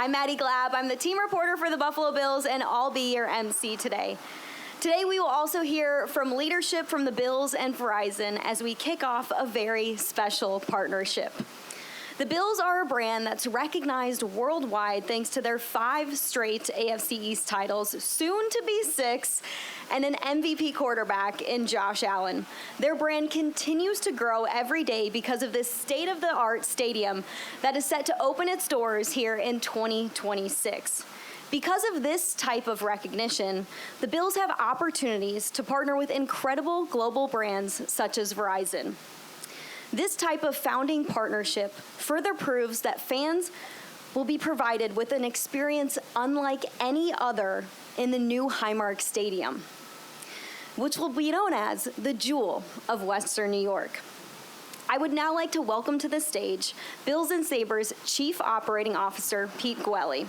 I'm Maddie Glab. I'm the team reporter for the Buffalo Bills, and I'll be your MC today. Today, we will also hear from leadership from the Bills and Verizon as we kick off a very special partnership. The Bills are a brand that's recognized worldwide thanks to their 5 straight AFC East titles, soon to be 6, and an MVP quarterback in Josh Allen. Their brand continues to grow every day because of this state-of-the-art stadium that is set to open its doors here in 2026. Because of this type of recognition, the Bills have opportunities to partner with incredible global brands such as Verizon. This type of founding partnership further proves that fans will be provided with an experience unlike any other in the new Highmark Stadium, which will be known as the Jewel of Western New York. I would now like to welcome to the stage Bills and Sabres Chief Operating Officer Pete Guelli.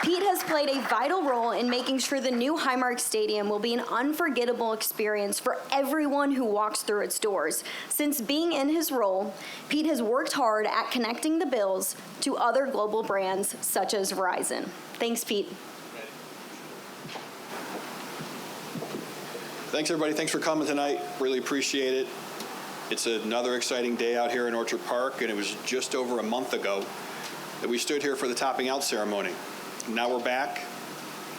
Pete has played a vital role in making sure the new Highmark Stadium will be an unforgettable experience for everyone who walks through its doors. Since being in his role, Pete has worked hard at connecting the Bills to other global brands such as Verizon. Thanks, Pete. Thanks, everybody. Thanks for coming tonight. Really appreciate it. It's another exciting day out here in Orchard Park, and it was just over a month ago that we stood here for the topping out ceremony. Now we're back,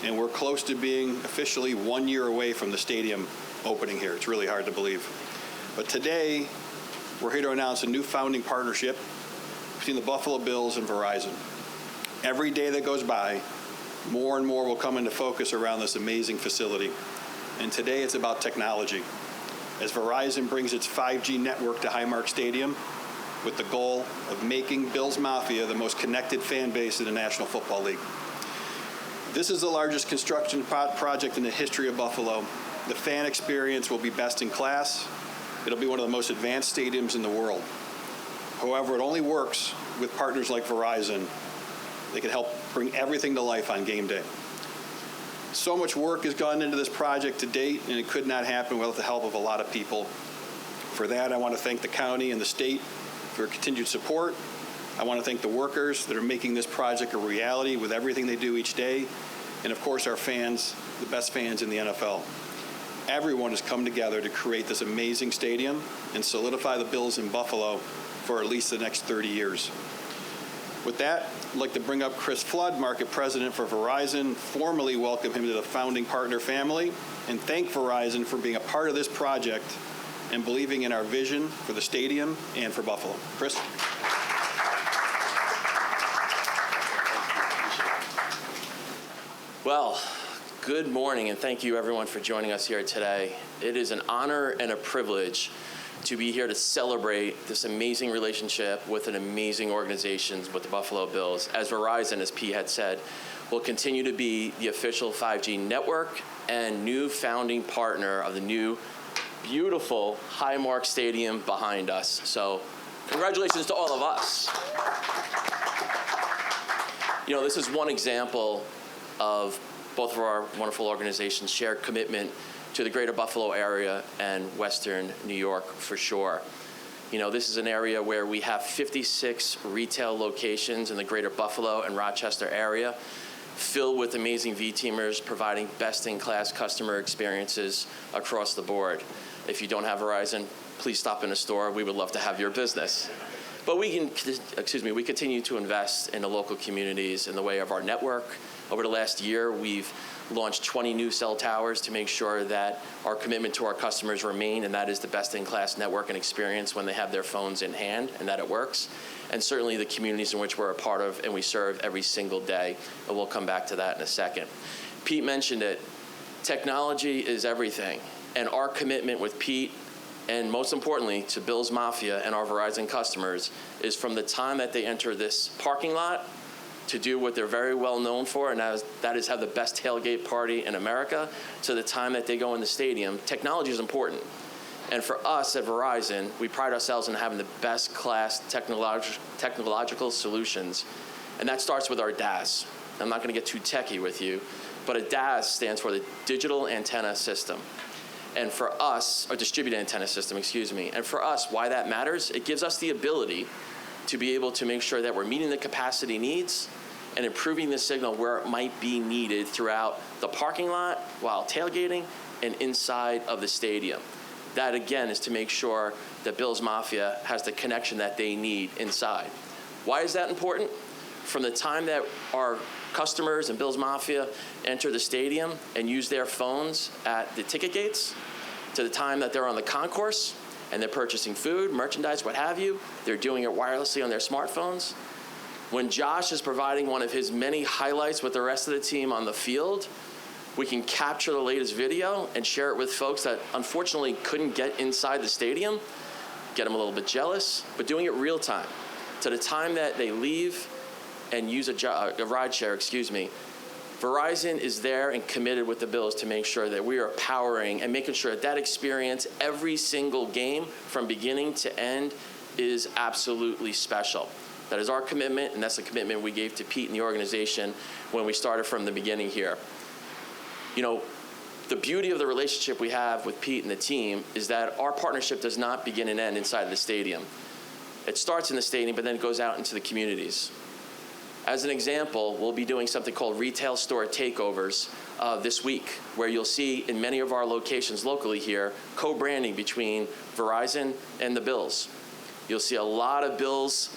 and we're close to being officially 1 year away from the stadium opening here. It's really hard to believe. But today, we're here to announce a new founding partnership between the Buffalo Bills and Verizon. Every day that goes by, more and more will come into focus around this amazing facility. And today, it's about technology. As Verizon brings its 5G network to Highmark Stadium, with the goal of making Bills Mafia the most connected fan base in the National Football League. This is the largest construction project in the history of Buffalo. The fan experience will be best in class. It'll be one of the most advanced stadiums in the world. However, it only works with partners like Verizon. They can help bring everything to life on game day. So much work has gone into this project to date, and it could not happen without the help of a lot of people. For that, I want to thank the county and the state for continued support. I want to thank the workers that are making this project a reality with everything they do each day. And of course, our fans, the best fans in the NFL. Everyone has come together to create this amazing stadium and solidify the Bills in Buffalo for at least the next 30 years. With that, I'd like to bring up Chris Flood, Market President for Verizon, formally welcome him to the founding partner family, and thank Verizon for being a part of this project and believing in our vision for the stadium and for Buffalo. Chris? Well, good morning, and thank you everyone for joining us here today. It is an honor and a privilege to be here to celebrate this amazing relationship with an amazing organization with the Buffalo Bills. As Verizon, as Pete had said, will continue to be the official 5G network and new founding partner of the new beautiful Highmark Stadium behind us. So congratulations to all of us. You know, this is one example of both of our wonderful organizations' shared commitment to the greater Buffalo area and Western New York for sure. You know, this is an area where we have 56 retail locations in the greater Buffalo and Rochester area, filled with amazing V-teamers providing best-in-class customer experiences across the board. If you don't have Verizon, please stop in a store. We would love to have your business. But we continue to invest in the local communities in the way of our network. Over the last year, we've launched 20 new cell towers to make sure that our commitment to our customers remain, and that is the best-in-class network and experience when they have their phones in hand and that it works. And certainly the communities in which we're a part of and we serve every single day. And we'll come back to that in a second. Pete mentioned it. Technology is everything. And our commitment with Pete, and most importantly, to Bills Mafia and our Verizon customers, is from the time that they enter this parking lot to do what they're very well known for, and that is have the best tailgate party in America, to the time that they go in the stadium. Technology is important. And for us at Verizon, we pride ourselves in having the best class technological solutions. And that starts with our DAS. I'm not going to get too techie with you, but a DAS stands for the Digital Antenna System. And for us, or Distributed Antenna System, excuse me. And for us, why that matters, it gives us the ability to be able to make sure that we're meeting the capacity needs and improving the signal where it might be needed throughout the parking lot, while tailgating, and inside of the stadium. That, again, is to make sure that Bills Mafia has the connection that they need inside. Why is that important? From the time that our customers and Bills Mafia enter the stadium and use their phones at the ticket gates, to the time that they're on the concourse and they're purchasing food, merchandise, what have you, they're doing it wirelessly on their smartphones. When Josh is providing one of his many highlights with the rest of the team on the field, we can capture the latest video and share it with folks that unfortunately couldn't get inside the stadium, get them a little bit jealous, but doing it real time. To the time that they leave and use a ride share, Verizon is there and committed with the Bills to make sure that we are powering and making sure that experience every single game from beginning to end is absolutely special. That is our commitment, and that's the commitment we gave to Pete and the organization when we started from the beginning here. You know, the beauty of the relationship we have with Pete and the team is that our partnership does not begin and end inside of the stadium. It starts in the stadium, but then it goes out into the communities. As an example, we'll be doing something called retail store takeovers this week, where you'll see in many of our locations locally here, co-branding between Verizon and the Bills. You'll see a lot of Bills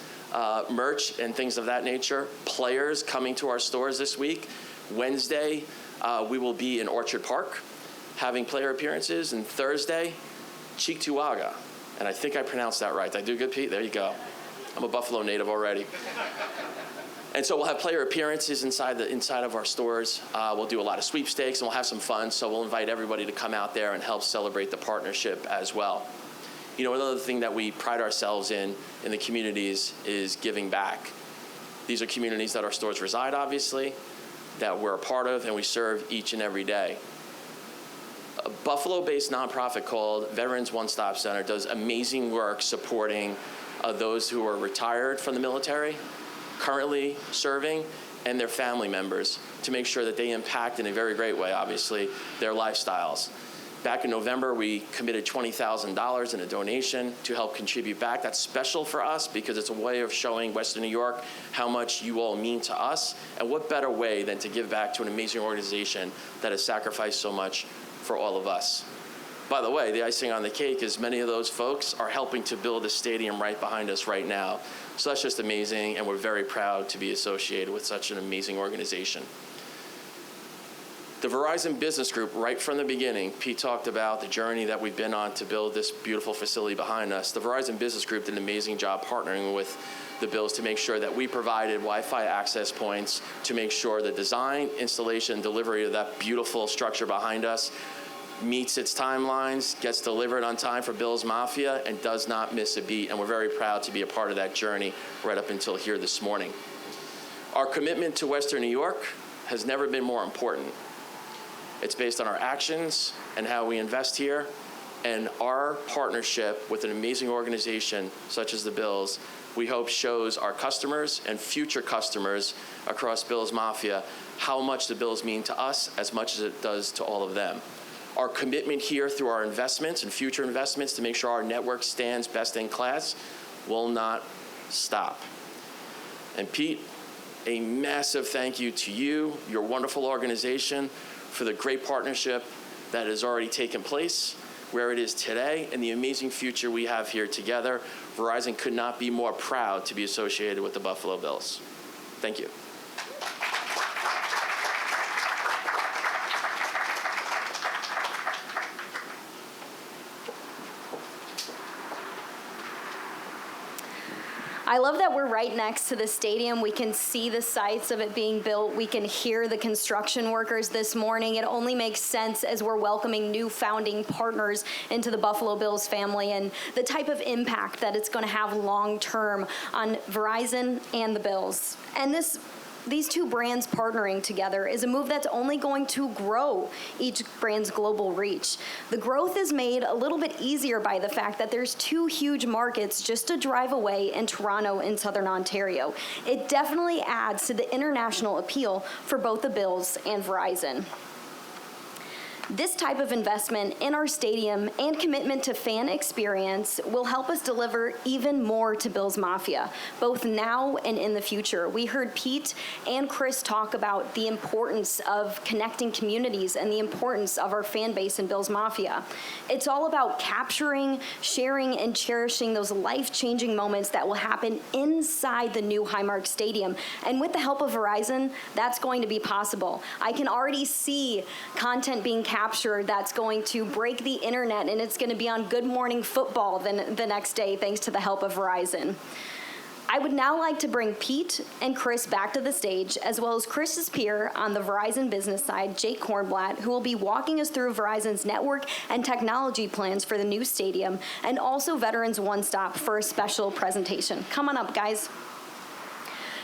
merch and things of that nature, players coming to our stores this week. Wednesday, we will be in Orchard Park having player appearances, and Thursday, Cheektowaga. And I think I pronounced that right. Did I do good, Pete? There you go. I'm a Buffalo native already. And so we'll have player appearances inside of our stores. We'll do a lot of sweepstakes, and we'll have some fun. So we'll invite everybody to come out there and help celebrate the partnership as well. You know, another thing that we pride ourselves in the communities is giving back. These are communities that our stores reside, obviously, that we're a part of, and we serve each and every day. A Buffalo-based nonprofit called Veterans One Stop Center does amazing work supporting those who are retired from the military, currently serving, and their family members to make sure that they impact in a very great way, obviously, their lifestyles. Back in November, we committed $20,000 in a donation to help contribute back. That's special for us because it's a way of showing Western New York how much you all mean to us, and what better way than to give back to an amazing organization that has sacrificed so much for all of us. By the way, the icing on the cake is many of those folks are helping to build a stadium right behind us right now. So that's just amazing, and we're very proud to be associated with such an amazing organization. The Verizon Business Group, right from the beginning, Pete talked about the journey that we've been on to build this beautiful facility behind us. The Verizon Business Group did an amazing job partnering with the Bills to make sure that we provided Wi-Fi access points to make sure the design, installation, and delivery of that beautiful structure behind us meets its timelines, gets delivered on time for Bills Mafia, and does not miss a beat. And we're very proud to be a part of that journey right up until here this morning. Our commitment to Western New York has never been more important. It's based on our actions and how we invest here, and our partnership with an amazing organization such as the Bills, we hope shows our customers and future customers across Bills Mafia how much the Bills mean to us as much as it does to all of them. Our commitment here through our investments and future investments to make sure our network stands best in class will not stop. And Pete, a massive thank you to you, your wonderful organization, for the great partnership that has already taken place, where it is today, and the amazing future we have here together. Verizon could not be more proud to be associated with the Buffalo Bills. Thank you. I love that we're right next to the stadium. We can see the sites of it being built. We can hear the construction workers this morning. It only makes sense as we're welcoming new founding partners into the Buffalo Bills family, and the type of impact that it's going to have long term on Verizon and the Bills. And these two brands partnering together is a move that's only going to grow each brand's global reach. The growth is made a little bit easier by the fact that there's two huge markets just a drive away in Toronto and Southern Ontario. It definitely adds to the international appeal for both the Bills and Verizon. This type of investment in our stadium and commitment to fan experience will help us deliver even more to Bills Mafia, both now and in the future. We heard Pete and Chris talk about the importance of connecting communities and the importance of our fan base in Bills Mafia. It's all about capturing, sharing, and cherishing those life-changing moments that will happen inside the new Highmark Stadium. And with the help of Verizon, that's going to be possible. I can already see content being captured that's going to break the internet, and it's going to be on Good Morning Football the next day, thanks to the help of Verizon. I would now like to bring Pete and Chris back to the stage, as well as Chris's peer on the Verizon business side, Jake Kornblatt, who will be walking us through Verizon's network and technology plans for the new stadium, and also Veterans One Stop for a special presentation. Come on up, guys.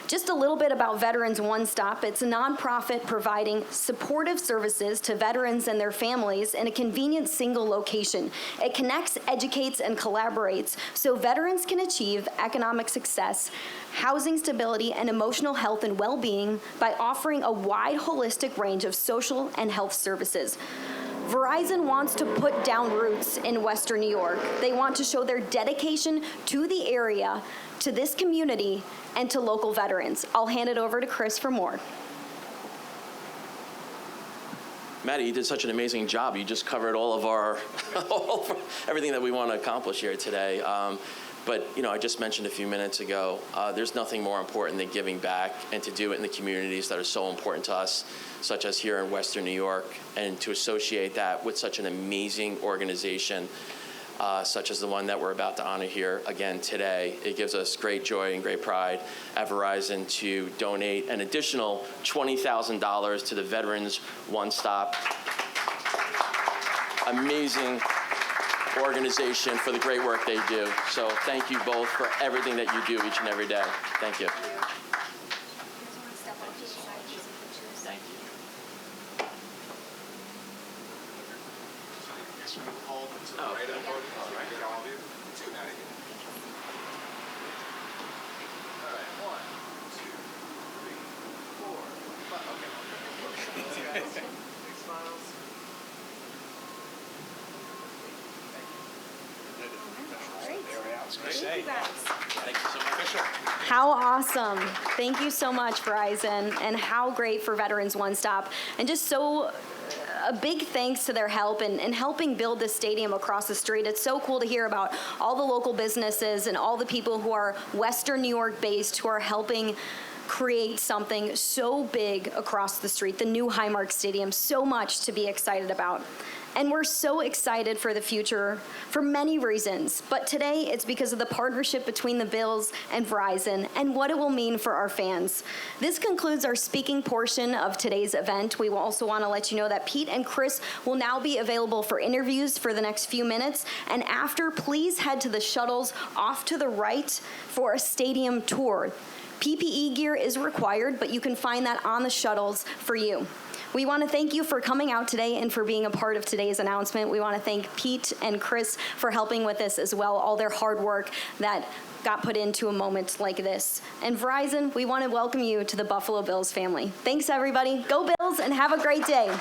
Just a little bit about Veterans One Stop. It's a nonprofit providing supportive services to veterans and their families in a convenient single location. It connects, educates, and collaborates so veterans can achieve economic success, housing stability, and emotional health and well-being by offering a wide holistic range of social and health services. Verizon wants to put down roots in Western New York. They want to show their dedication to the area, to this community, and to local veterans. I'll hand it over to Chris for more. Maddie, you did such an amazing job. You just covered all of our, everything that we want to accomplish here today. But, you know, I just mentioned a few minutes ago, there's nothing more important than giving back and to do it in the communities that are so important to us, such as here in Western New York, and to associate that with such an amazing organization, such as the one that we're about to honor here again today. It gives us great joy and great pride at Verizon to donate an additional $20,000 to the Veterans One Stop. Amazing organization for the great work they do. So thank you both for everything that you do each and every day. Thank you. Thank you. How awesome. Thank you so much, Verizon, and how great for Veterans One Stop. And just so a big thanks to their help in helping build this stadium across the street. It's so cool to hear about all the local businesses and all the people who are Western New York based who are helping create something so big across the street, the new Highmark Stadium. So much to be excited about. And we're so excited for the future for many reasons. But today, it's because of the partnership between the Bills and Verizon and what it will mean for our fans. This concludes our speaking portion of today's event. We will also want to let you know that Pete and Chris will now be available for interviews for the next few minutes. And after, please head to the shuttles off to the right for a stadium tour. PPE gear is required, but you can find that on the shuttles for you. We want to thank you for coming out today and for being a part of today's announcement. We want to thank Pete and Chris for helping with this as well, all their hard work that got put into a moment like this. And Verizon, we want to welcome you to the Buffalo Bills family. Thanks, everybody. Go Bills, and have a great day.